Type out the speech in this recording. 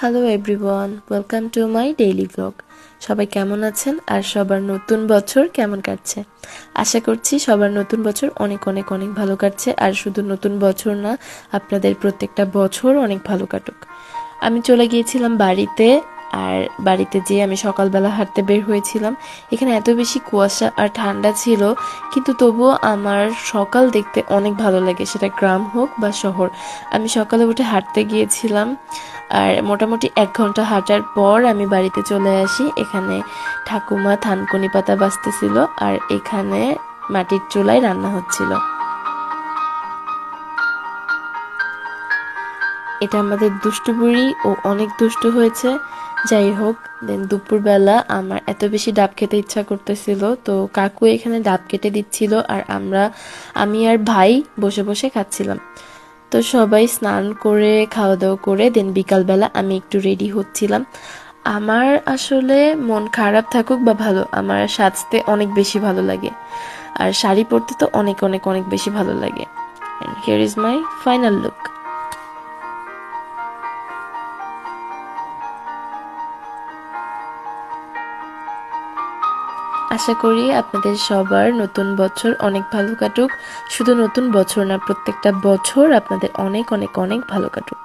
Hello everyone, welcome to my daily blog. সবাই কেমন আছেন আর সবার নতুন বছর কেমন কাটছে? আশা করছি সবার নতুন বছর অনেক অনেক অনেক ভালো কাটছে। আর শুধু নতুন বছর না, আপনাদের প্রত্যেকটা বছর অনেক ভালো কাটুক। আমি চলে গিয়েছিলাম বাড়িতে। আর বাড়িতে যেয়ে আমি সকালবেলা হাঁটতে বের হয়েছিলাম। এখানে এত বেশি কুয়াশা আর ঠান্ডা ছিল, কিন্তু তবুও আমার সকাল দেখতে অনেক ভালো লাগে, সেটা গ্রাম হোক বা শহর। আমি সকালে উঠে হাঁটতে গিয়েছিলাম। আর মোটামুটি 1 ঘন্টা হাঁটার পর আমি বাড়িতে চলে আসি। এখানে ঠাকুমা থানকুনি পাতা বাছতেছিল, আর এখানে মাটির চুলায় রান্না হচ্ছিল। এটা আমাদের দুষ্টু বুড়ি, ও অনেক দুষ্টু হয়েছে। যাই হোক, দেন দুপুরবেলা আমার এত বেশি ডাব খেতে ইচ্ছা করতেছিল, তো কাকু এখানে ডাব কেটে দিচ্ছিল আর আমি আর ভাই বসে বসে খাচ্ছিলাম। তো সবাই স্নান করে খাওয়া দাওয়া করে দেন বিকালবেলা আমি একটু রেডি হচ্ছিলাম। আমার আসলে মন খারাপ থাকুক বা ভালো, আমার সাজতে অনেক বেশি ভালো লাগে। আর শাড়ি পরতে তো অনেক অনেক অনেক বেশি ভালো লাগে। And here is my final look. আশা করি আপনাদের সবার নতুন বছর অনেক ভালো কাটুক। শুধু নতুন বছর না, প্রত্যেকটা বছর আপনাদের অনেক অনেক অনেক ভালো কাটুক।